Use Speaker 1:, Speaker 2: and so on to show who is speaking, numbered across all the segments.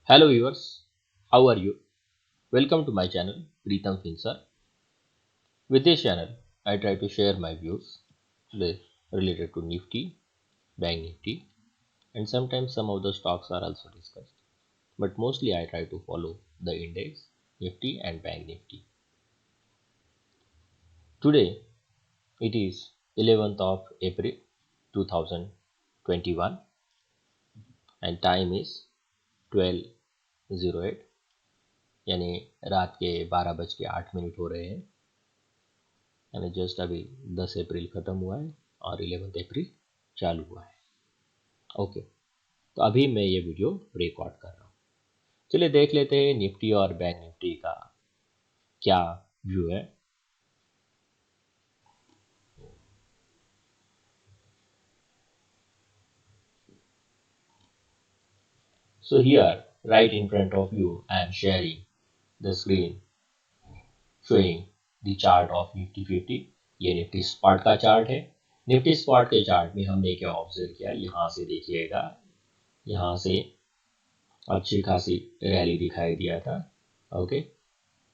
Speaker 1: Hello viewers, how are you? Welcome to my channel Preetham Finsar. With this channel, I try to share my views related to Nifty, Bank Nifty, and sometimes some of the stocks are also discussed. But mostly I try to follow the index Nifty and Bank Nifty. Today it is 11th of April 2021 and time is 12:08 यानी रात के 12:08 हो रहे हैं यानी just अभी 10 अप्रैल ख़त्म हुआ है और 11 अप्रैल चालू हुआ है। ओके, तो अभी मैं ये वीडियो रिकॉर्ड कर रहा हूँ। चलिए देख लेते हैं निफ्टी और बैंक निफ्टी का क्या व्यू है। So here, right in front of you, I am sharing the screen showing the chart of Nifty 50। ये निफ्टी स्पॉट का चार्ट है। निफ्टी स्पॉट के चार्ट में हमने क्या ऑब्जर्व किया, यहाँ से देखिएगा, यहाँ से अच्छी खासी रैली दिखाई दिया था। ओके,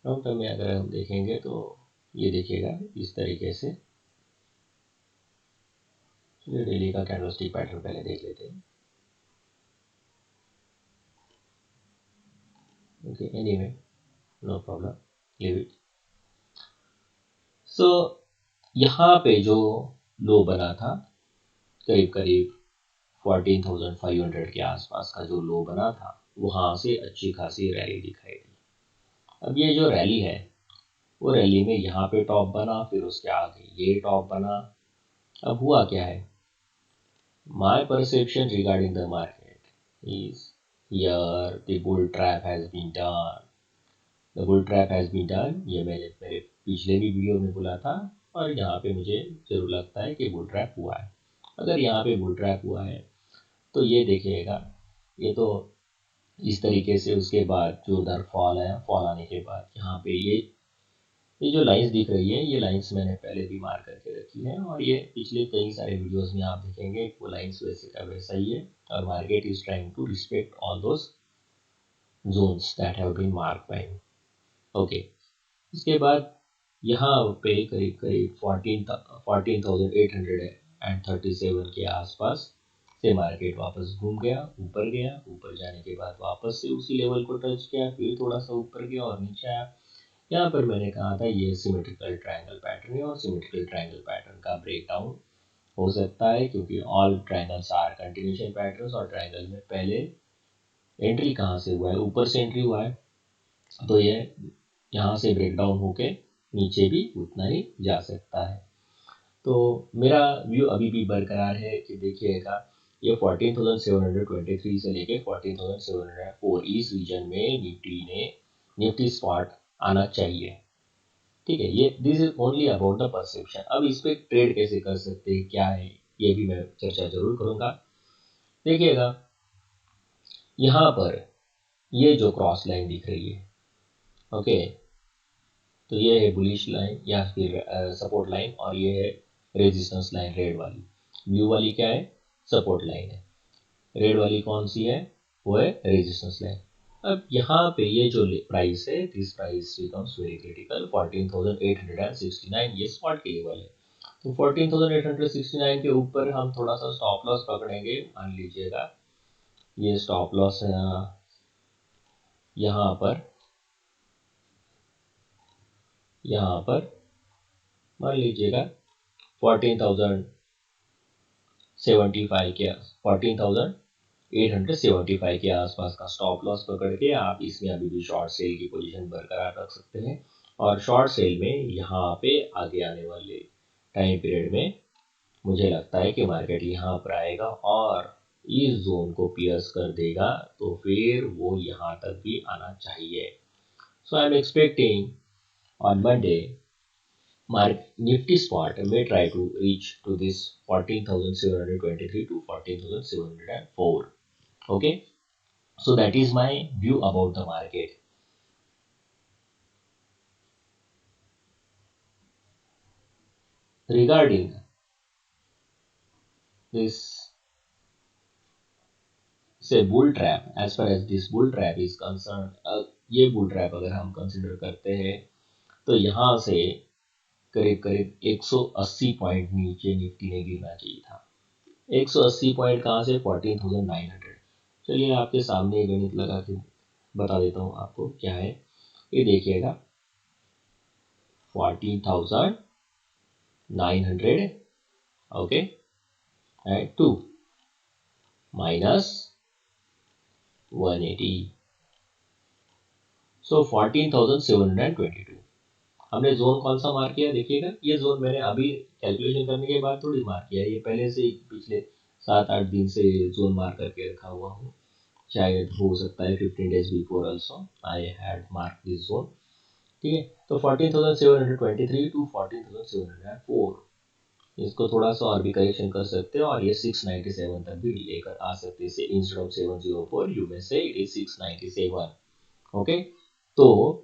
Speaker 1: लॉन्ग टर्म में अगर हम देखेंगे तो ये देखिएगा इस तरीके से। चलिए डेली का कैंडलस्टिक पैटर्न पहले देख लेते हैं। Okay, anyway no problem, leave it. So यहाँ पे जो लो बना था करीब करीब 14,500 के आसपास का जो लो बना था, वहाँ से अच्छी खासी रैली दिखाई दी। अब ये जो रैली है वो रैली में यहाँ पे टॉप बना, फिर उसके आगे ये टॉप बना। अब हुआ क्या है, my perception regarding the market is here the bull trap has been done। The bull trap has been done, ये मैंने मेरे पिछले भी वीडियो में बोला था और यहाँ पे मुझे जरूर लगता है कि बुल ट्रैप हुआ है। अगर यहाँ पे बुल ट्रैप हुआ है तो ये देखिएगा, ये तो इस तरीके से उसके बाद जो उधर फॉल है, फॉल आने के बाद यहाँ पे ये जो लाइंस दिख रही है, ये लाइंस मैंने पहले भी मार्क करके रखी है और ये पिछले कई सारे वीडियोस में आप देखेंगे वो लाइंस वैसे का वैसा ही है और market is trying to respect all those zones that have been marked by me. Okay, इसके बाद यहाँ पे करीब करीब 14,837 के आसपास से मार्केट वापस घूम गया, ऊपर जाने के बाद वापस से उसी लेवल को टच किया, फिर थोड़ा सा ऊपर गया और नीचे आया। यहाँ पर मैंने कहा था ये सिमेट्रिकल ट्रायंगल पैटर्न है और सिमेट्रिकल ट्रायंगल पैटर्न का ब्रेकडाउन हो सकता है क्योंकि all triangles are continuation patterns और ट्रायंगल में पहले एंट्री कहाँ से हुआ है, ऊपर से एंट्री हुआ है, तो ये यहाँ से ब्रेकडाउन होके नीचे भी उतना ही जा सकता है। तो मेरा व्यू अभी भी बरकरार है कि देखिएगा ये 14,723 से लेके 14,704 इस रीजन में निफ्टी स्पॉट आना चाहिए। ठीक है, ये this is only about the perception. अब इस पे ट्रेड कैसे कर सकते हैं, क्या है, ये भी मैं चर्चा जरूर करूंगा। देखिएगा यहाँ पर ये जो क्रॉस लाइन दिख रही है, ओके, तो ये है बुलिश लाइन या फिर सपोर्ट लाइन और ये है रेजिस्टेंस लाइन रेड वाली। ब्लू वाली क्या है, सपोर्ट लाइन है। रेड वाली कौन सी है, वो है रेजिस्टेंस लाइन। अब यहाँ पे ये जो प्राइस है, this price becomes very critical. 14,869 ये स्पॉट के लेवल है। तो 14,869 के ऊपर हम थोड़ा सा स्टॉप लॉस पकड़ेंगे। मान लीजिएगा ये स्टॉप लॉस यहाँ पर मान लीजिएगा 14,075 के 14,875 के आसपास का स्टॉप लॉस पकड़ के आप इसमें अभी भी शॉर्ट सेल की पोजीशन बरकरार रख सकते हैं। और शॉर्ट सेल में यहाँ पे आगे आने वाले टाइम पीरियड में मुझे लगता है कि मार्केट यहाँ पर आएगा और इस जोन को पियर्स कर देगा, तो फिर वो यहाँ तक भी आना चाहिए। So I am expecting on Monday, Nifty spot may try to reach to this 14,723 to 14,704. Okay, so that is my view about the market. Regarding this से bull trap, as far as this bull trap is concern, ये bull trap अगर हम consider करते हैं तो यहाँ से करीब करीब 180 पॉइंट नीचे निफ्टी ने गिरना चाहिए था। 180 पॉइंट कहाँ से, 14,900। चलिए आपके सामने गणित लगा के बता देता हूँ आपको क्या है। ये देखिएगा 14,900, ओके, एंड 2 माइनस 180, सो 14,722। हमने जोन कौन सा मार्क किया देखिएगा, ये जोन मैंने अभी कैलकुलेशन करने के बाद थोड़ी मार्क किया, ये पहले से पिछले 7-8 दिन से जोन मार्क करके रखा हुआ हूँ। शायद हो सकता है 15 days before also I had mark this zone. ठीक है, तो 14,723 टू 14,704, इसको थोड़ा सा और भी करेक्शन कर सकते हैं और ये 697 तक भी लेकर आ सकते हैं। इंस्टेड ऑफ 704 यू में से इट इज 697। ओके, तो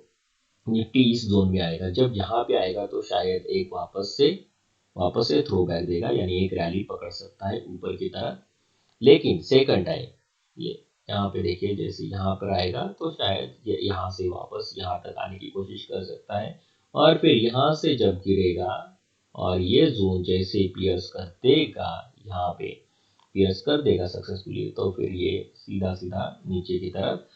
Speaker 1: निफ्टी इस जोन में आएगा। जब यहाँ पे आएगा तो शायद एक वापस से थ्रो बैक देगा, यानी एक रैली पकड़ सकता है ऊपर की तरफ। लेकिन सेकंड टाइम ये यहाँ पे देखिए, जैसे यहाँ पर आएगा तो शायद ये यहाँ से वापस यहाँ तक आने की कोशिश कर सकता है, और फिर यहाँ से जब गिरेगा और ये जोन जैसे पियर्स कर देगा, यहाँ पे पियर्स कर देगा सक्सेसफुली, तो फिर ये सीधा सीधा नीचे की तरफ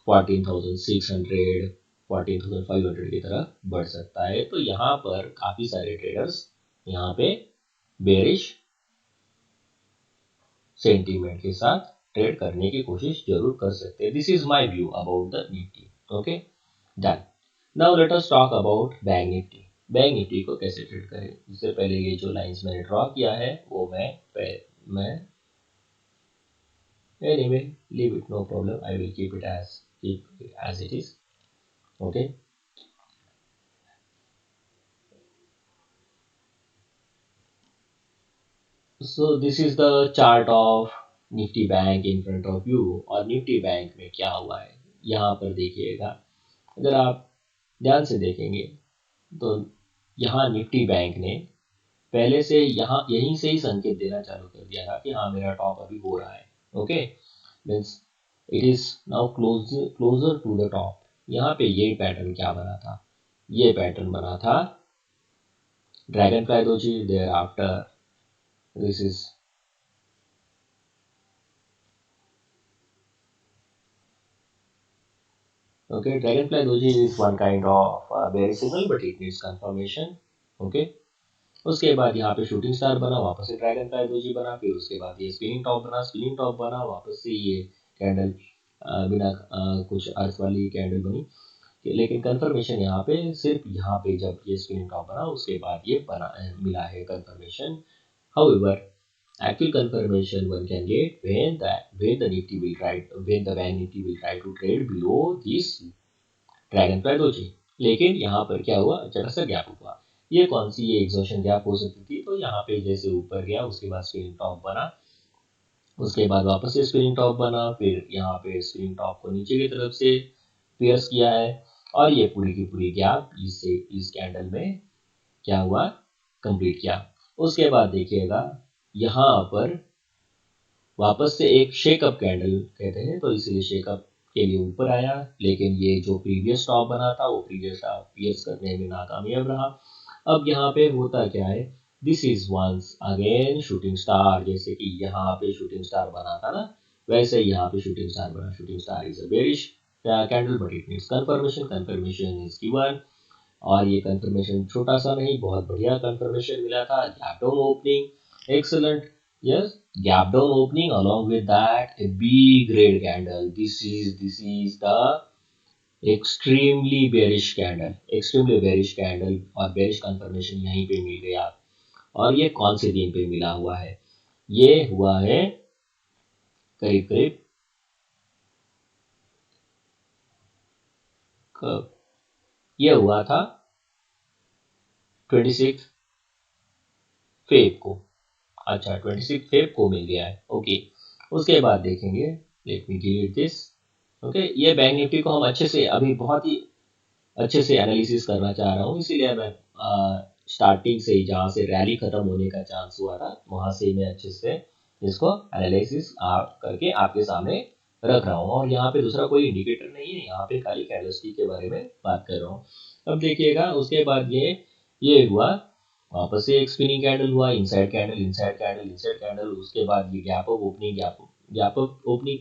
Speaker 1: 14,600 14,500 की तरफ बढ़ सकता है। तो यहाँ पर काफी सारे ट्रेडर्स यहाँ पे बेरिश सेंटीमेंट के साथ ट्रेड करने की कोशिश जरूर कर सकते हैं। This is my view about the Nifty. Okay, done. Now let us talk about bank Nifty. Bank Nifty को कैसे ट्रेड करें, इससे पहले ये जो लाइंस मैंने ड्रॉ किया है वो मैं anyway leave it, no problem, I will keep it as it is. Okay, so this is the chart of Nifty bank in front of you। और निफ्टी बैंक में क्या हुआ है यहाँ पर देखिएगा, अगर आप ध्यान से देखेंगे तो यहाँ निफ्टी बैंक ने पहले से यहाँ यहीं से ही संकेत देना चालू कर दिया था कि हाँ मेरा टॉप अभी हो रहा है। Okay, means it is now closer to the top. यहाँ पे ये पैटर्न क्या बना था, ये पैटर्न बना था dragonfly doji, thereafter this is okay, dragonfly doji is one kind of bearish signal but it needs confirmation। okay, उसके बाद यहाँ पे शूटिंग स्टार बना, वापस से ड्रैगन फ्लाई दोजी बना, फिर उसके बाद ये स्पिनिंग टॉप बना, स्पिनिंग टॉप बना, वापस से ये कैंडल बिना कुछ अर्थ वाली कैंडल बनी। लेकिन कंफर्मेशन यहाँ पे सिर्फ यहाँ पे जब ये स्पिनिंग टॉप बना उसके बाद ये बना मिला है confirmation. However actual confirmation one can get when the nifty will try, when the bank nifty will try to trade below this Dragonfly doji. लेकिन यहाँ पर क्या हुआ, जरा सा गैप हुआ। ये कौन सी, ये एग्जॉशन गैप हो सकती थी। तो यहाँ पे जैसे ऊपर गया उसके बाद स्पिनिंग टॉप बना, उसके बाद वापस से स्पिनिंग टॉप बना, फिर यहाँ पे स्पिनिंग टॉप को नीचे की तरफ से पियर्स किया है, और ये पूरी की पूरी गैप इस कैंडल में क्या हुआ, कंप्लीट किया। उसके बाद देखिएगा यहाँ पर वापस से एक शेकअप कैंडल कहते हैं, तो इसलिए शेकअप के लिए ऊपर आया, लेकिन ये जो प्रीवियस टॉप बना था वो प्रीवियस टॉप पियर्स करने में नाकामयाब रहा। अब यहाँ पे होता क्या है, this is once again shooting star, जैसे कि यहाँ पे शूटिंग स्टार बना था ना, वैसे यहाँ पे शूटिंग स्टार बना। Shooting star is a bearish candle but it needs confirmation is given, और ये कंफर्मेशन छोटा सा नहीं, बहुत बढ़िया कंफर्मेशन मिला था। Gap down opening, excellent, yes, gap down opening, along with that a big red candle. This is the extremely bearish candle, और bearish confirmation यहीं पे मिल गया। और ये कौन से दिन पे मिला हुआ है, ये हुआ है करीब करीब कब, ये हुआ था 26 फेब को। अच्छा, 26 फेब को मिल गया है। ओके, उसके बाद देखेंगे, let me delete this. Okay, ये बैंक निफ्टी को हम अच्छे से अभी बहुत ही अच्छे से एनालिसिस करना चाह रहा हूँ, इसीलिए मैं स्टार्टिंग से ही जहाँ से रैली खत्म होने का चांस हुआ था वहां से मैं अच्छे से इसको एनालिसिस करके आपके सामने रख रहा हूँ। और यहाँ पे दूसरा कोई इंडिकेटर नहीं है, यहाँ पे खाली कैंडलस्टिक के बारे में बात कर रहा हूँ। अब देखिएगा उसके बाद ये हुआ, वापस से एक स्पिनिंग कैंडल हुआ, inside candle inside candle inside candle, उसके बाद ये gap up opening gap up opening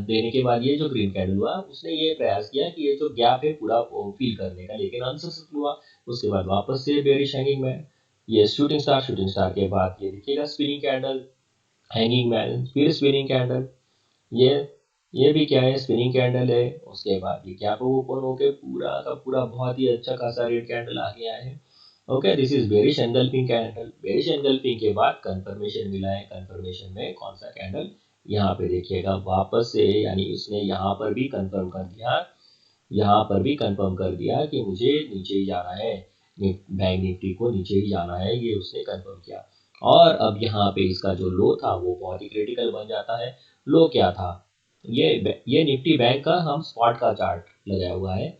Speaker 1: देने के बाद ये जो ग्रीन कैंडल हुआ, उसने ये प्रयास किया कि ये जो गैप है पूरा फिल करने का, लेकिन अनसक्सेसफुल हुआ। उसके बाद वापस से बेरिश हैंगिंग मैन, ये शूटिंग स्टार के बाद ये देखिएगा स्पिनिंग कैंडल, हैंगिंग मैन, फिर स्पिनिंग कैंडल, ये ये भी क्या है, स्पिनिंग कैंडल है। उसके बाद ये गैप अप ओपन होके पूरा का पूरा बहुत ही अच्छा खासा रेड कैंडल आ गया है। Okay, this is bearish engulfing candle. Bearish engulfing के बाद कंफर्मेशन मिला है, कंफर्मेशन में कौन सा कैंडल, यहाँ पे देखिएगा वापस से, यानी इसने यहाँ पर भी कंफर्म कर दिया, यहाँ पर भी कंफर्म कर दिया कि मुझे नीचे ही जाना है, बैंक निफ्टी को नीचे ही जाना है, ये उसने कंफर्म किया। और अब यहाँ पे इसका जो लो था वो बहुत ही क्रिटिकल बन जाता है। लो क्या था, ये निफ्टी बैंक का हम स्पॉट का चार्ट लगाया हुआ है,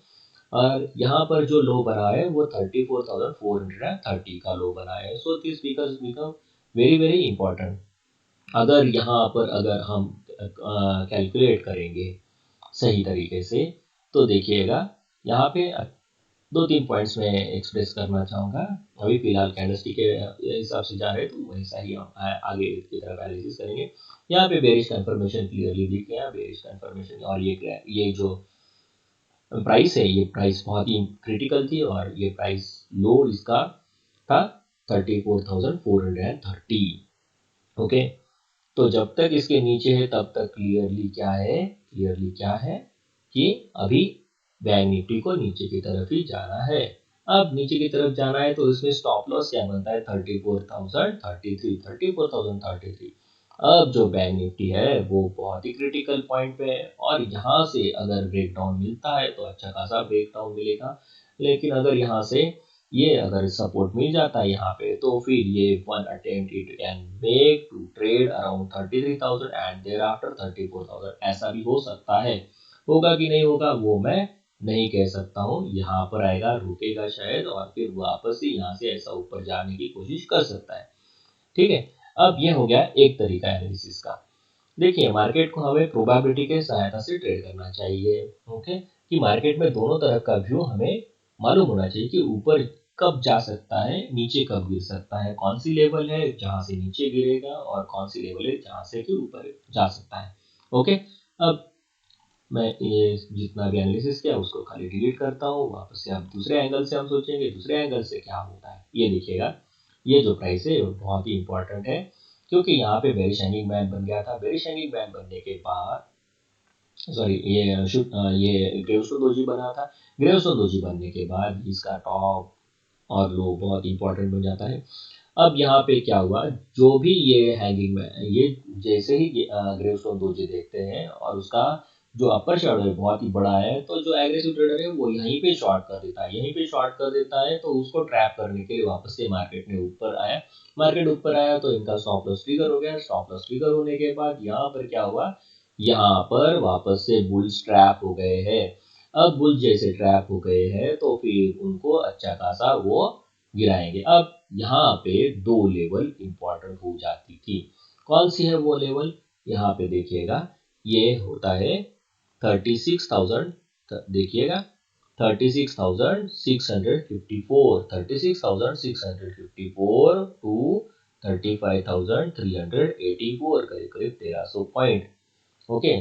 Speaker 1: और यहाँ पर जो लो बना है वो 34,430 का लो बना है। So this become very very important. अगर यहाँ पर अगर हम कैलकुलेट करेंगे सही तरीके से, तो देखिएगा यहाँ पे दो तीन पॉइंट्स में एक्सप्रेस करना चाहूँगा। अभी फिलहाल कैंडलस्टिक के हिसाब से जा रहे हैं तो वैसा ही हम आगे की तरफ एनालिसिस करेंगे। यहाँ पे बेरिश कंफर्मेशन क्लियरली दिख गया, बेरिश कंफर्मेशन, और ये जो प्राइस है, ये प्राइस बहुत ही क्रिटिकल थी, और ये प्राइस लो इसका था 34,430। ओके, तो जब तक इसके नीचे है तब तक क्लियरली क्या है कि अभी बैंक निफ्टी को नीचे की तरफ ही जाना है। अब नीचे की तरफ जाना है तो इसमें स्टॉप लॉस क्या बनता है, 34,033। अब जो बैंक निफ्टी है वो बहुत ही क्रिटिकल पॉइंट पे है, और यहाँ से अगर ब्रेकडाउन मिलता है तो अच्छा खासा ब्रेकडाउन मिलेगा। लेकिन अगर यहाँ से ये अगर सपोर्ट मिल जाता है यहाँ पे, तो फिर ये one attempt it can make to trade around 33,000 and thereafter 34,000, ऐसा भी हो सकता है। होगा कि नहीं होगा वो मैं नहीं कह सकता हूँ। यहाँ पर आएगा, रुकेगा शायद, और फिर वापस से यहाँ से ऐसा ऊपर जाने की कोशिश कर सकता है। ठीक है, अब ये हो गया एक तरीका एनालिसिस का। देखिए, मार्केट को हमें प्रोबेबिलिटी के सहायता से ट्रेड करना चाहिए। ओके, कि मार्केट में दोनों तरह का व्यू हमें मालूम होना चाहिए कि ऊपर कब जा सकता है, नीचे कब गिर सकता है, कौन सी लेवल है जहां से नीचे गिरेगा, और कौन सी लेवल है जहां से कि ऊपर जा सकता है। ओके, अब मैं ये जितना भी एनालिसिस किया उसको खाली डिलीट करता हूँ। वापस से अब दूसरे एंगल से हम सोचेंगे, दूसरे एंगल से क्या होता है। ये देखिएगा, ये जो प्राइस है बहुत ही इंपॉर्टेंट है, क्योंकि यहाँ पे बेरिश हैंगिंग बैन बन गया था। बेरिश हैंगिंग बैन बनने के बाद, सॉरी, ये ग्रेवस्टोन डोजी बना था। ग्रेवस्टोन डोजी बनने के बाद इसका टॉप और लो बहुत इंपॉर्टेंट बन जाता है। अब यहाँ पे क्या हुआ, जो भी ये हैंगिंग में ये जैसे ही ग्रेवस्टोन डोजी देखते हैं और उसका जो अपर शैडो है बहुत ही बड़ा है, तो जो एग्रेसिव ट्रेडर है वो यहीं पे शॉर्ट कर देता है, यहीं पे शॉर्ट कर देता है। तो उसको ट्रैप करने के लिए वापस से मार्केट में ऊपर आया, मार्केट ऊपर आया तो इनका स्टॉप लॉस ट्रिगर हो गया। स्टॉप लॉस ट्रिगर होने के बाद यहाँ पर क्या हुआ, यहाँ पर वापस से बुल्स ट्रैप हो गए हैं। अब बुल्स जैसे ट्रैप हो गए हैं तो फिर उनको अच्छा खासा वो गिराएंगे। अब यहाँ पे दो लेवल इंपॉर्टेंट हो जाती थी। कौन सी है वो लेवल, यहाँ पे देखिएगा, ये होता है 36,000, देखिएगा 36,654, 36,654 टू 35,384, करीब करीब 1300 पॉइंट। ओके,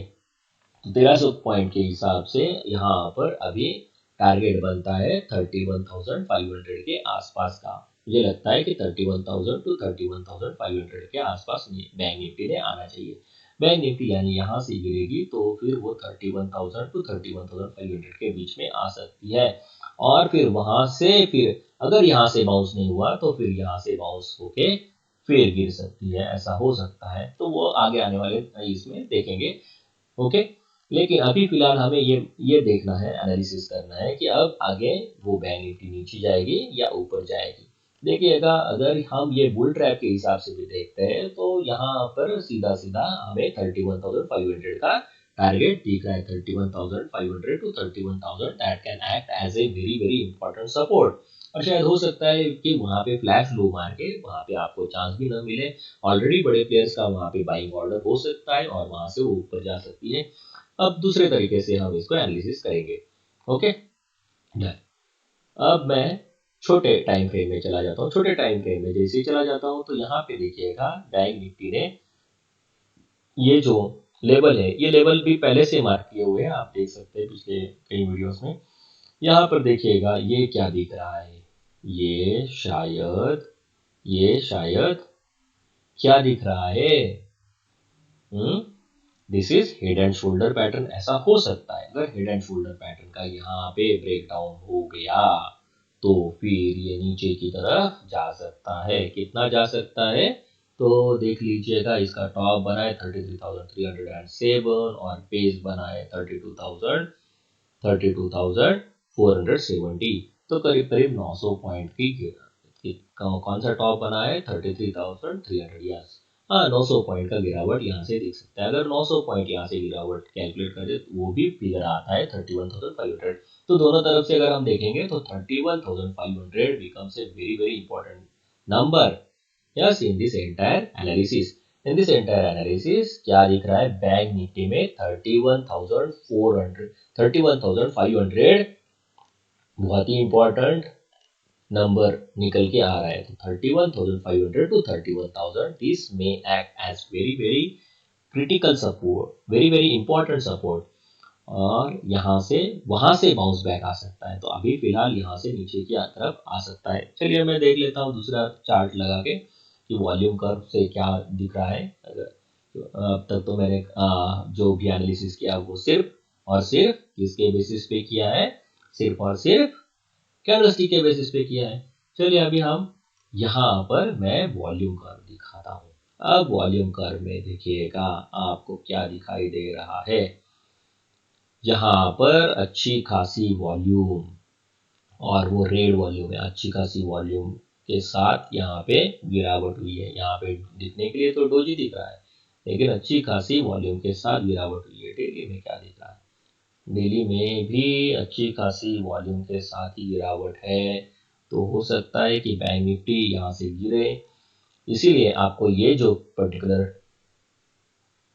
Speaker 1: 1300 पॉइंट के हिसाब से यहाँ पर अभी टारगेट बनता है 31,500 के आसपास का। मुझे लगता है कि 31,000 टू 31,500 के आसपास बैंक निफ्टी ने आना चाहिए। बैंक निफ्टी यानी यहाँ से गिरेगी तो फिर वो 31,000 टू 31,500 के बीच में आ सकती है, और फिर वहां से फिर अगर यहाँ से बाउंस नहीं हुआ तो फिर यहाँ से बाउंस होके फिर गिर सकती है, ऐसा हो सकता है। तो वो आगे आने वाले इसमें देखेंगे। ओके, लेकिन अभी फिलहाल हमें ये देखना है, एनालिसिस करना है कि अब आगे वो बैंक निफ्टी नीचे जाएगी या ऊपर जाएगी। देखिएगा, अगर हम ये बुल ट्रैप के हिसाब से भी देखते हैं तो यहाँ पर सीधा सीधा हमें 31,500 का टारगेट दिख रहा है। 31,500 to 31,000 that can act as a very very important support. और शायद हो सकता है कि वहां पे फ्लैश लो मार के वहां पे आपको चांस भी ना मिले, ऑलरेडी बड़े प्लेयर्स का वहां पे बाइंग ऑर्डर हो सकता है और वहां से वो ऊपर जा सकती है। अब दूसरे तरीके से हम इसको एनालिसिस करेंगे। ओके, अब मैं छोटे टाइम फ्रेम में चला जाता हूँ। छोटे टाइम फ्रेम में जैसे ही चला जाता हूँ तो यहाँ पे देखिएगा बैंक निफ्टी ने ये जो लेवल है, ये लेवल भी पहले से मार्क किए हुए हैं, आप देख सकते हैं पिछले कई वीडियोस में। यहाँ पर देखिएगा ये क्या दिख रहा है, ये शायद क्या दिख रहा है, this is head and shoulder pattern. ऐसा हो सकता है अगर हेड एंड शोल्डर पैटर्न का यहाँ पे ब्रेकडाउन हो गया तो फिर ये नीचे की तरफ जा सकता है। कितना जा सकता है तो देख लीजिएगा, इसका टॉप बना है 33,307 और पेज बना है 32,470, तो करीब करीब 900 पॉइंट की कौन सा टॉप बना है 33,300। यस, हाँ 900 पॉइंट का गिरावट यहाँ से देख सकते हैं। अगर 900 पॉइंट यहाँ से गिरावट कैलकुलेट करें तो वो भी फिगर आता है 31,500। तो दोनों तरफ से अगर हम देखेंगे तो 31,500 becomes a very very important number। Yes, in this entire analysis, क्या दिख रहा है बैंक निफ्टी में 31,500 बहुत ही इंपॉर्टेंट नंबर निकल के आ रहा है। तो 31,500 to 31,000, this may act as very very critical support, very very important support, और यहाँ से वहां से बाउंस बैक आ सकता है। तो अभी फिलहाल यहाँ से नीचे की तरफ आ सकता है। चलिए मैं देख लेता हूँ दूसरा चार्ट लगा के कि वॉल्यूम कर्व से क्या दिख रहा है। अगर अब तक तो मैंने जो भी एनालिसिस किया वो सिर्फ और सिर्फ किसके बेसिस पे किया है, सिर्फ और सिर्फ कैंडलस्टिक के बेसिस पे किया है। चलिए अभी हम यहाँ पर मैं वॉल्यूम कर्व दिखाता हूँ। अब वॉल्यूम कर्व में देखिएगा आपको क्या दिखाई दे रहा है, यहाँ पर अच्छी खासी वॉल्यूम, और वो रेड वॉल्यूम है, अच्छी खासी वॉल्यूम के साथ यहाँ पे गिरावट हुई है। यहाँ पे दिखने के लिए तो डोजी दिख रहा है, लेकिन अच्छी खासी वॉल्यूम के साथ गिरावट हुई है। डेली में क्या दिख रहा है, डेली में भी अच्छी खासी वॉल्यूम के साथ ही गिरावट है। तो हो सकता है कि बैंक निफ्टी यहाँ से गिरे, इसीलिए आपको ये जो पर्टिकुलर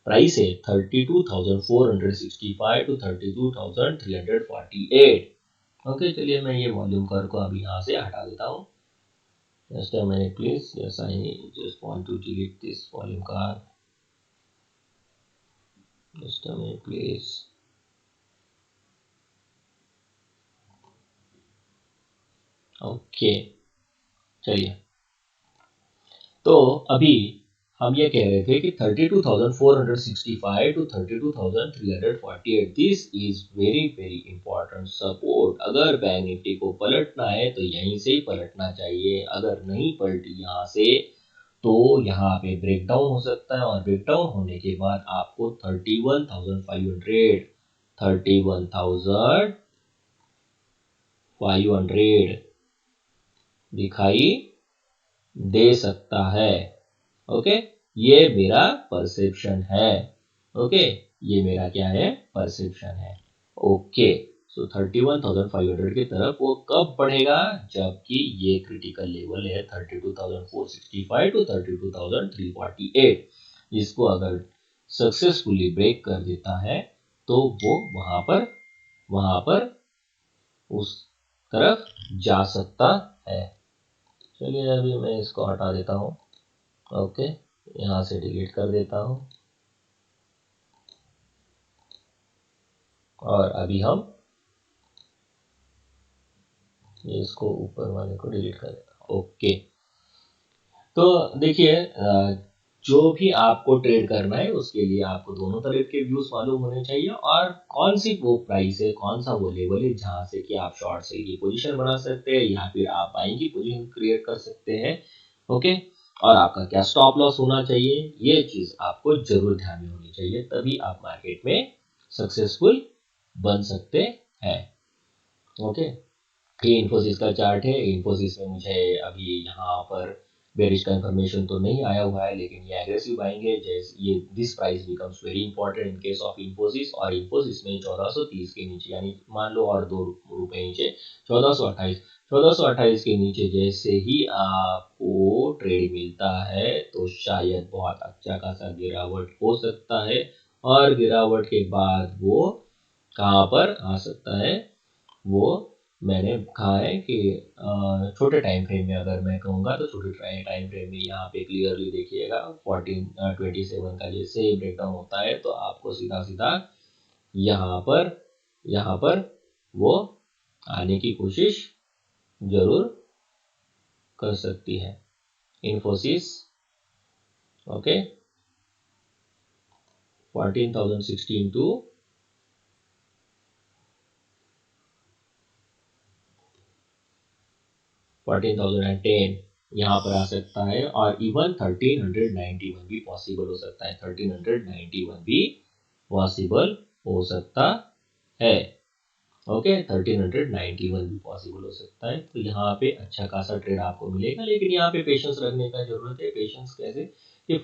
Speaker 1: प्राइस है 32,465 to 32,348। ओके, चलिए मैं ये वॉल्यूम कर्व को अभी यहाँ से हटा देता हूँ। Just a minute please, yes I just want to delete this volume curve, just a minute please. Okay, चलिए तो अभी हम ये कह रहे थे कि 32,465 to 32,348, this is very very important support. अगर बैंक निफ्टी को पलटना है तो यहीं से ही पलटना चाहिए, अगर नहीं पलटी यहाँ से तो यहाँ पे ब्रेकडाउन हो सकता है, और ब्रेकडाउन होने के बाद आपको 31,500 दिखाई दे सकता है। ओके, ये मेरा परसेप्शन है। ओके, ये मेरा क्या है, परसेप्शन है। ओके, सो 31,500 की तरफ वो कब बढ़ेगा, जबकि ये क्रिटिकल लेवल है 32,465 टू 32,348। इसको अगर सक्सेसफुली ब्रेक कर देता है तो वो वहां पर उस तरफ जा सकता है। चलिए अभी मैं इसको हटा देता हूँ। ओके, यहाँ से डिलीट कर देता हूँ, और अभी हम इसको ऊपर वाले को डिलीट कर देता हूँ। ओके, तो देखिए जो भी आपको ट्रेड करना है उसके लिए आपको दोनों तरह के व्यूज मालूम होने चाहिए, और कौन सी वो प्राइस है, कौन सा वो लेवल है जहां से कि आप शॉर्ट सेल की पोजीशन बना सकते हैं या फिर आप बाइंग की पोजीशन क्रिएट कर सकते हैं। ओके, और आपका क्या स्टॉप लॉस होना चाहिए, ये चीज आपको जरूर ध्यान में होनी चाहिए, तभी आप मार्केट में सक्सेसफुल बन सकते हैं। ओके, ये इन्फोसिस का चार्ट है। इन्फोसिस में मुझे अभी यहाँ पर बेरिश कंफर्मेशन तो नहीं आया हुआ है, लेकिन ये एग्रेसिव बाइंग है। जैसे ये this price becomes very important in case of Infosys, और इन्फोसिस में 1430 के नीचे, यानी मान लो और 2 रुपए नीचे 1428 के नीचे जैसे ही आपको ट्रेड मिलता है तो शायद बहुत अच्छा खासा गिरावट हो सकता है, और गिरावट के बाद वो कहाँ पर आ सकता है, वो मैंने कहा है कि छोटे टाइम फ्रेम में अगर मैं कहूँगा तो छोटे टाइम फ्रेम में यहाँ पे क्लियरली देखिएगा 1427 का जैसे ब्रेकडाउन होता है तो आपको सीधा सीधा यहाँ पर वो आने की कोशिश जरूर कर सकती है इन्फोसिस। ओके, 14,016 टू 14,010 यहाँ पर आ सकता है, और इवन 1391 भी पॉसिबल हो सकता है, 1391 भी पॉसिबल हो सकता है। ओके, 1391 भी पॉसिबल हो सकता है। तो यहाँ पे अच्छा खासा ट्रेड आपको मिलेगा, लेकिन यहाँ पे पेशेंस रखने का जरूरत है। पेशेंस कैसे कि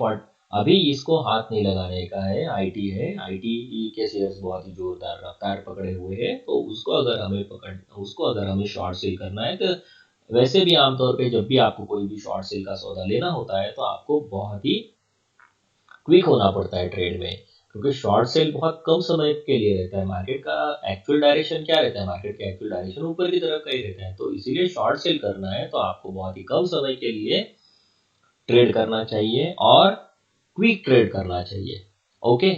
Speaker 1: अभी इसको हाथ नहीं लगाने का है। आईटी है, आईटी के शेयर्स बहुत ही जोरदार रफ्तार पकड़े हुए हैं, तो उसको अगर हमें शॉर्ट सेल करना है तो वैसे भी आमतौर पे जब भी आपको कोई भी शॉर्ट सेल का सौदा लेना होता है तो आपको बहुत ही क्विक होना पड़ता है ट्रेड में, क्योंकि शॉर्ट सेल बहुत कम समय के लिए रहता है। मार्केट का एक्चुअल डायरेक्शन क्या रहता है, मार्केट का एक्चुअल डायरेक्शन ऊपर की तरफ का ही रहता है, तो इसीलिए शॉर्ट सेल करना है तो आपको बहुत ही कम समय के लिए ट्रेड करना चाहिए और क्विक ट्रेड करना चाहिए। ओके,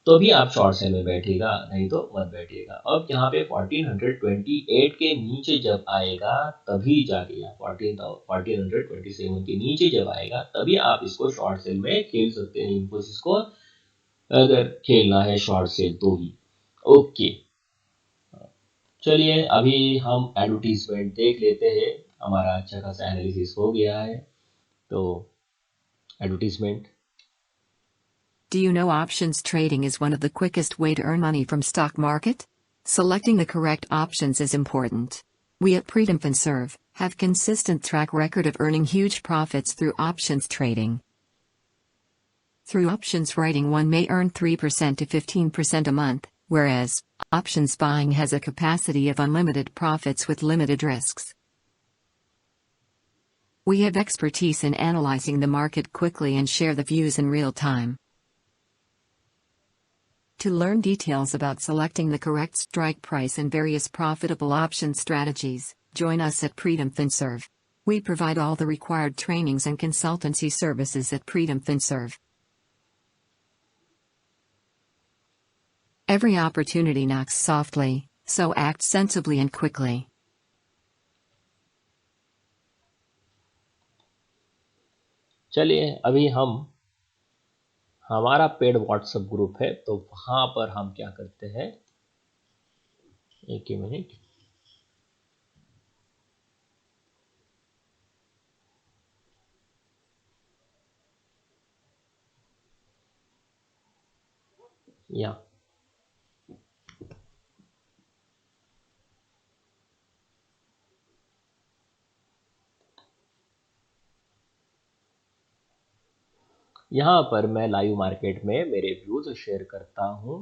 Speaker 1: तो भी आप शॉर्ट सेल में बैठिएगा, नहीं तो मत बैठिएगा। अब यहाँ पे 1428 के नीचे जब आएगा तभी जाके, 1427 के नीचे जब आएगा तभी आप इसको शॉर्ट सेल में खेल सकते हैं। इन्फोसिस को अगर खेलना है शॉर्ट सेल तो ही। ओके, चलिए अभी हम एडवर्टीजमेंट देख लेते हैं। हमारा अच्छा खासा एनालिसिस हो गया है, तो advertisement.
Speaker 2: Do you know options trading is one of the quickest way to earn money from stock market? Selecting the correct options is important. We at Freedom FinServe have consistent track record of earning huge profits through options trading. Through options writing, one may earn 3% to 15% a month, whereas options buying has a capacity of unlimited profits with limited risks. We have expertise in analyzing the market quickly and share the views in real time. To learn details about selecting the correct strike price and various profitable option strategies, join us at Freedom FinServe. We provide all the required trainings and consultancy services at Freedom FinServe. Every opportunity knocks softly, so act sensibly and quickly.
Speaker 1: चलिए अभी हमारा paid WhatsApp group है, तो वहां पर हम क्या करते हैं, एक ही मिनट। यहाँ पर मैं लाइव मार्केट में मेरे व्यूज शेयर करता हूँ।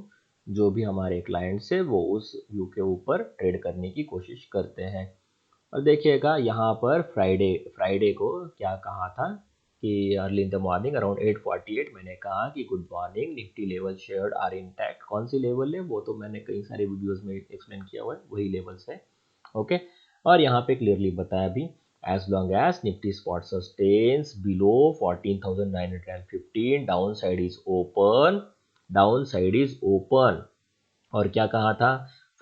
Speaker 1: जो भी हमारे क्लाइंट्स है वो उस व्यू के ऊपर ट्रेड करने की कोशिश करते हैं। और देखिएगा यहाँ पर फ्राइडे को क्या कहा था कि early in the morning around 8:48 मैंने कहा कि good morning, Nifty level shared are intact. कौन सी लेवल है वो तो मैंने कई सारे वीडियोस में एक्सप्लेन किया हुआ है, वही लेवल्स है। ओके, और यहाँ पे क्लियरली बताया भी, as long as Nifty spot sustains below 14,915 downside is open। और क्या कहा था,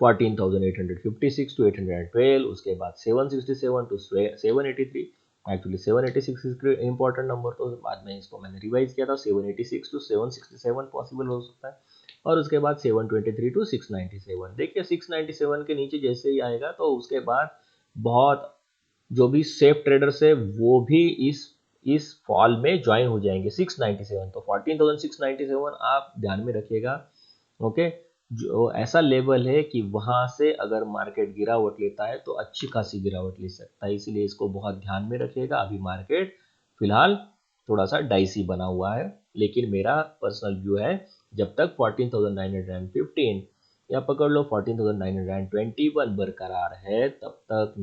Speaker 1: 14,856 to 812, उसके बाद 767 to 783। Actually 786 is important number, तो बाद में इसको मैंने रिवाइज किया था, 786 to 767 पॉसिबल हो सकता है। और उसके बाद 723 to 697। देखिए 697 के नीचे जैसे ही आएगा तो उसके बाद बहुत जो भी सेफ ट्रेडर्स है वो भी इस फॉल में ज्वाइन हो जाएंगे। 697 तो 14,697 आप ध्यान में रखिएगा। ओके, जो ऐसा लेवल है कि वहां से अगर मार्केट गिरावट लेता है तो अच्छी खासी गिरावट ले सकता है, इसलिए इसको बहुत ध्यान में रखिएगा। अभी मार्केट फिलहाल थोड़ा सा डाइसी बना हुआ है, लेकिन मेरा पर्सनल व्यू है जब तक 14,915 या पकड़ लो 14,921 बरकरार है तब तक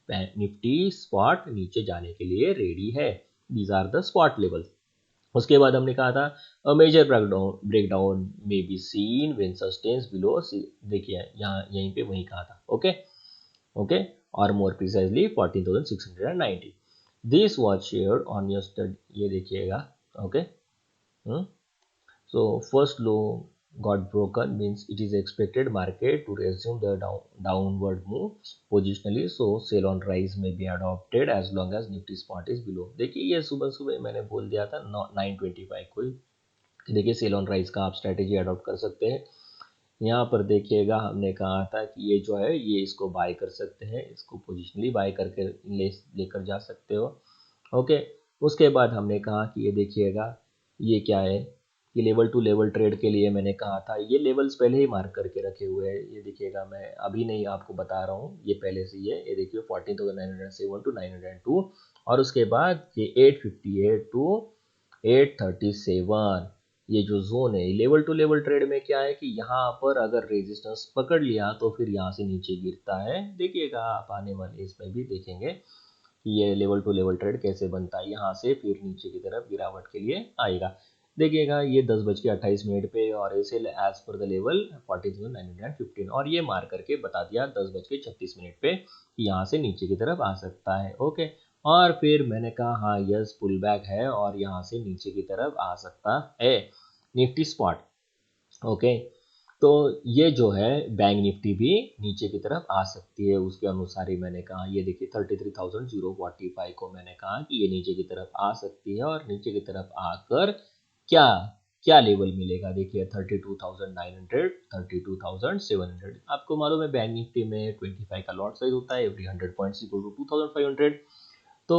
Speaker 1: निफ्टी स्पॉट नीचे जाने के लिए रेडी है। These are the spot levels. उसके बाद हमने कहा था अ मेजर ब्रेकडाउन में be seen when sustains below, देखिए यहाँ यहीं पे वही कहा था। ओके ओके, और more precisely 14,690 this was shared on your study, ये देखिएगा। Okay, so first low got broken means it is expected market to resume the downward move positionally, so sell on rise may be adopted as long as nifty spot is below। देखिए ये सुबह सुबह मैंने बोल दिया था 925 को ही। देखिए सेल ऑन राइज का आप स्ट्रैटेजी अडॉप्ट कर सकते हैं। यहाँ पर देखिएगा हमने कहा था कि ये जो है ये इसको बाय कर सकते हैं, इसको पोजिशनली बाय करके लेकर जा सकते हो। ओके, उसके बाद हमने कहा कि ये देखिएगा ये क्या है, ये लेवल टू लेवल ट्रेड के लिए मैंने कहा था ये लेवल्स पहले ही मार्क करके रखे हुए हैं। ये देखिएगा मैं अभी नहीं आपको बता रहा हूँ, ये पहले से ही है। ये देखिए 14,907 टू 902 और उसके बाद ये 858 टू 837, ये जो जोन है लेवल टू लेवल ट्रेड में क्या है कि यहाँ पर अगर रेजिस्टेंस पकड़ लिया तो फिर यहाँ से नीचे गिरता है। देखिएगा आप आने वाले इसमें भी देखेंगे कि ये लेवल टू लेवल ट्रेड कैसे बनता है, यहाँ से फिर नीचे की तरफ गिरावट के लिए आएगा। देखिएगा ये 10:28 पे और ऐसे एज पर द लेवल 14,915 और ये मार करके बता दिया 10:36 पे कि यहाँ से नीचे की तरफ आ सकता है। ओके, और फिर मैंने कहा हाँ यस पुल बैक है और यहाँ से नीचे की तरफ आ सकता है निफ्टी स्पॉट। ओके, तो ये जो है बैंक निफ्टी भी नीचे की तरफ आ सकती है, उसके अनुसार ही मैंने कहा। ये देखिए 33,045 को मैंने कहा कि ये नीचे की तरफ आ सकती है और नीचे की तरफ आकर क्या क्या लेवल मिलेगा। देखिए 32,900 32,700। आपको मालूम है बैंक निफ्टी में 25 का लॉट साइज होता है, एवरी 100 पॉइंट्स इक्वल टू 2,500। तो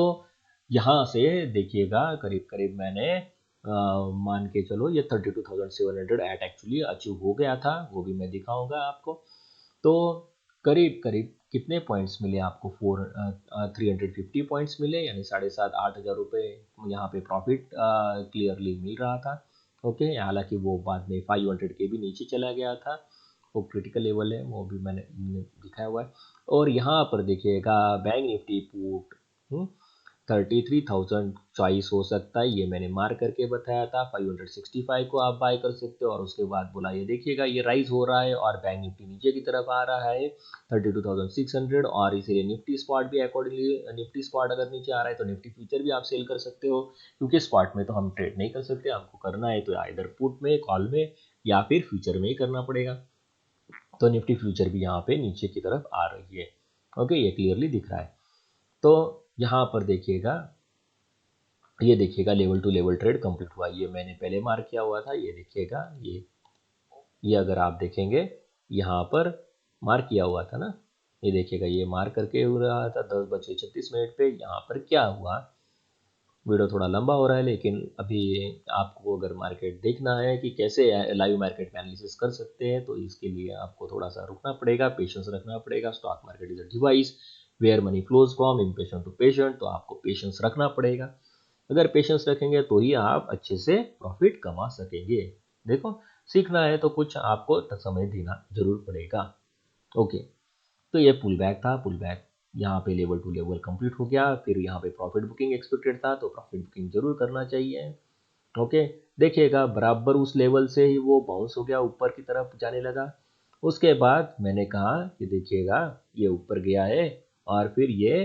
Speaker 1: यहाँ से देखिएगा करीब करीब मैंने मान के चलो ये 32,700 एट एक्चुअली अचीव हो गया था, वो भी मैं दिखाऊंगा आपको। तो करीब करीब कितने पॉइंट्स मिले आपको 350 पॉइंट्स मिले, यानी 7,500-8,000 रुपये यहाँ पे प्रॉफिट क्लियरली मिल रहा था। ओके, हालांकि वो बाद में 500 के भी नीचे चला गया था, वो क्रिटिकल लेवल है, वो भी मैंने दिखाया हुआ है। और यहाँ पर देखिएगा बैंक निफ्टी पुट 33,000 चॉइस हो सकता है, ये मैंने मार्क करके बताया था। 565 को आप बाय कर सकते हो और उसके बाद बोला ये देखिएगा ये राइज हो रहा है और बैंक निफ्टी नीचे की तरफ आ रहा है 32,600 और इसीलिए निफ्टी स्पॉट भी अकॉर्डिंगली निफ्टी स्पॉट अगर नीचे आ रहा है तो निफ्टी फ्यूचर भी आप सेल कर सकते हो, क्योंकि स्पॉट में तो हम ट्रेड नहीं कर सकते, आपको करना है तो आइदर पुट में कॉल में या फिर फ्यूचर में ही करना पड़ेगा। तो निफ्टी फ्यूचर भी यहाँ पे नीचे की तरफ आ रही है। ओके, ये क्लियरली दिख रहा है। तो यहाँ पर देखिएगा ये देखिएगा level to level trade complete हुआ, ये मैंने पहले मार्क किया हुआ था। ये देखिएगा ये अगर आप देखेंगे यहाँ पर मार्क किया हुआ था ना, ये देखिएगा ये मार्क करके हो रहा था 10:36 पे। यहाँ पर क्या हुआ, वीडियो थोड़ा लंबा हो रहा है लेकिन अभी आपको अगर मार्केट देखना है कि कैसे लाइव मार्केट में एनालिसिस कर सकते हैं तो इसके लिए आपको थोड़ा सा रुकना पड़ेगा, पेशेंस रखना पड़ेगा। Stock market is a device where money flows from impatient to patient, तो आपको पेशेंस रखना पड़ेगा। अगर पेशेंस रखेंगे तो ही आप अच्छे से प्रॉफिट कमा सकेंगे। देखो सीखना है तो कुछ आपको समय देना जरूर पड़ेगा। ओके, तो ये पुल बैक था, पुल बैक यहाँ पे लेवल टू लेवल कंप्लीट हो गया, फिर यहाँ पे प्रॉफिट बुकिंग एक्सपेक्टेड था तो प्रॉफिट बुकिंग जरूर करना चाहिए। ओके, देखिएगा बराबर उस लेवल से ही वो बाउंस हो गया, ऊपर की तरफ जाने लगा। उसके बाद मैंने कहा कि देखिएगा ये ऊपर गया है और फिर ये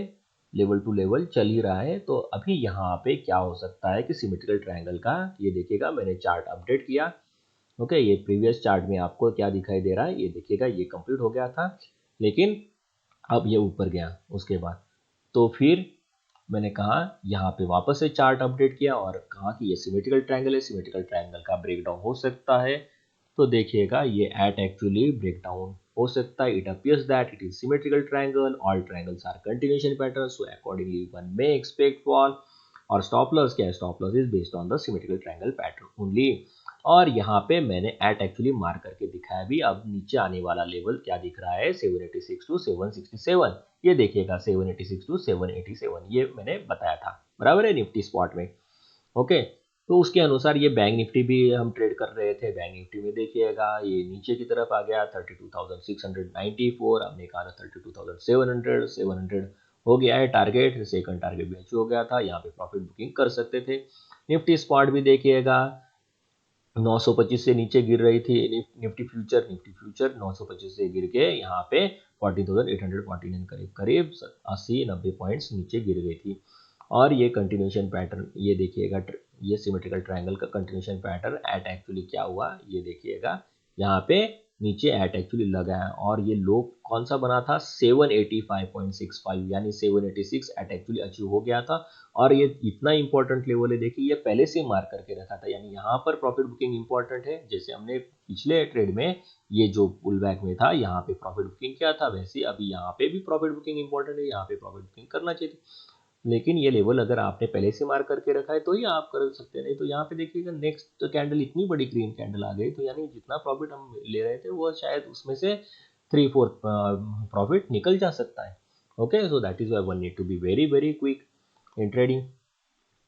Speaker 1: लेवल टू लेवल चल ही रहा है, तो अभी यहाँ पे क्या हो सकता है कि सिमेट्रिकल ट्रायंगल का, ये देखिएगा मैंने चार्ट अपडेट किया। ओके, ये प्रीवियस चार्ट में आपको क्या दिखाई दे रहा है, ये देखिएगा ये कंप्लीट हो गया था लेकिन अब ये ऊपर गया। उसके बाद तो फिर मैंने कहा यहाँ पे वापस से चार्ट अपडेट किया और कहा कि ये सिमेट्रिकल ट्रायंगल है, सिमेट्रिकल ट्रायंगल का ब्रेकडाउन हो सकता है। तो देखिएगा ये एट एक्चुअली ब्रेकडाउन हो सकता है, it appears that it is symmetrical triangle, all triangles are continuation pattern, so accordingly one may expect fall. और स्टॉप लॉस क्या है, stop loss is based on the symmetrical triangle pattern only. और यहाँ पे मैंने एट एक्चुअली मार्क करके दिखाया भी। अब नीचे आने वाला लेवल क्या दिख रहा है 786 टू 767, ये देखिएगा 786 टू 787 ये मैंने बताया था। बराबर है निफ्टी स्पॉट में। ओके, तो उसके अनुसार ये बैंक निफ्टी भी हम ट्रेड कर रहे थे। बैंक निफ्टी में देखिएगा ये नीचे की तरफ आ गया 32,694, हमने कहा था 32,700, 700 हो गया है टारगेट, सेकंड टारगेट भी अचीव हो गया था, यहाँ पे प्रॉफिट बुकिंग कर सकते थे। निफ्टी स्पॉट भी देखिएगा 925 से नीचे गिर रही थी, निफ्टी फ्यूचर 925 से गिर के यहाँ पे 14,849 करीब करीब 80-90 पॉइंट्स नीचे गिर गई थी। और ये कंटिन्यूशन पैटर्न, ये देखिएगा ये सिमेट्रिकल ट्रायंगल का कंटिन्यूशन पैटर्न एट एक्चुअली क्या हुआ, ये देखिएगा यहाँ पे नीचे एट एक्चुअली लगा है, और ये लो कौन सा बना था 785.65, यानी 786 एट एक्चुअली अचीव हो गया था। और ये इतना इंपॉर्टेंट लेवल है, देखिए ये पहले से मार्क करके रखा था, यानी यहाँ पर प्रॉफिट बुकिंग इंपॉर्टेंट है। जैसे हमने पिछले ट्रेड में ये जो पुल बैक में था यहाँ पे प्रॉफिट बुकिंग किया था, वैसे अभी यहाँ पे भी प्रॉफिट बुकिंग इंपॉर्टेंट है, यहाँ पे प्रॉफिट बुकिंग करना चाहिए। लेकिन ये लेवल अगर आपने पहले से मार्क करके रखा है तो ही आप कर सकते हैं, नहीं तो यहाँ पे देखिएगा नेक्स्ट कैंडल इतनी बड़ी ग्रीन कैंडल आ गई, तो यानी जितना प्रॉफिट हम ले रहे थे वो शायद उसमें से 3/4 प्रॉफिट निकल जा सकता है। Okay, so that is why one need to be very very quick in trading.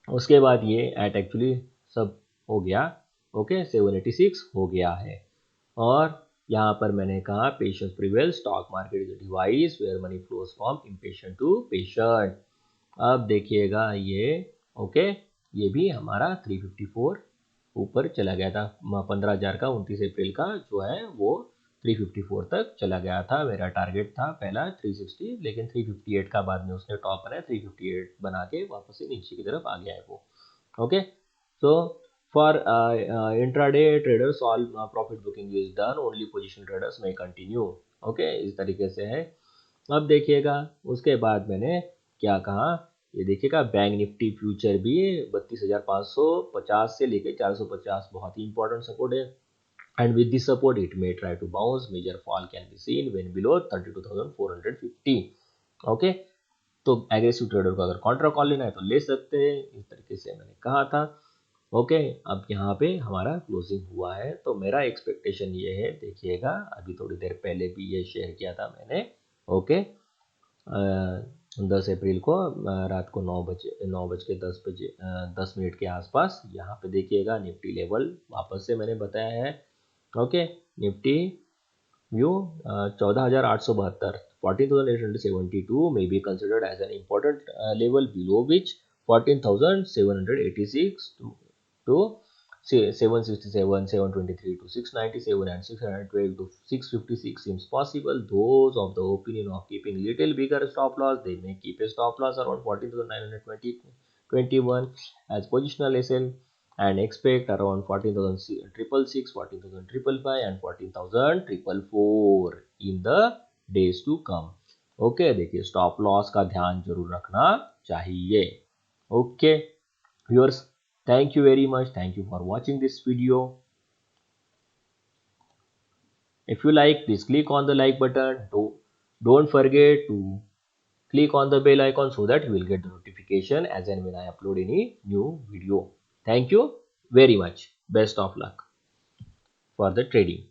Speaker 1: उसके बाद ये एट एक्चुअली सब हो गया, ओके 786 हो गया है। और यहाँ पर मैंने कहा patience prevail, stock market is a device where money flows from impatient to patient. अब देखिएगा ये ओके, ये भी हमारा 354 ऊपर चला गया था, 15,000 का 29 अप्रैल का जो है वो 354 तक चला गया था। मेरा टारगेट था पहला 360, लेकिन 358 का बाद में उसने टॉप बनाया, 358 बना के वापस से नीचे की तरफ आ गया है वो। Okay, so for intraday traders all profit booking is done, only position traders में कंटिन्यू। ओके, इस तरीके से है। अब देखिएगा उसके बाद मैंने क्या कहा, ये देखिएगा बैंक निफ्टी फ्यूचर भी 32,550 से लेकर 450 बहुत ही इंपॉर्टेंट सपोर्ट है, and with this support it may try to bounce, major fall can be seen when below 32,450। Okay, तो एग्रेसिव ट्रेडर को अगर कॉन्ट्रा कॉल लेना है तो ले सकते हैं, इस तरीके से मैंने कहा था। ओके, अब यहाँ पे हमारा क्लोजिंग हुआ है, तो मेरा एक्सपेक्टेशन ये है, देखिएगा अभी थोड़ी देर पहले भी ये शेयर किया था मैंने। ओके, 10 अप्रैल को रात को 9:10 के आसपास यहाँ पे देखिएगा निफ्टी लेवल वापस से मैंने बताया है। Okay, Nifty view 14,872, 14,872 may be considered as an important level below which 14,786 to 767, 723 to 697 and 612 to 656 seems possible. Those of the opinion of keeping little bigger stop loss, they may keep a stop loss around 14,921 as positional SL and expect around 14,666, 14,555 and 14,444 in the days to come. Okay, देखिए stop loss का ध्यान जरूर रखना चाहिए। Okay viewers, thank you very much, thank you for watching this video. If you like this, click on the like button. Don't forget to click on the bell icon so that you will get the notification as and when I upload any new video. Thank you very much. Best of luck for the trading.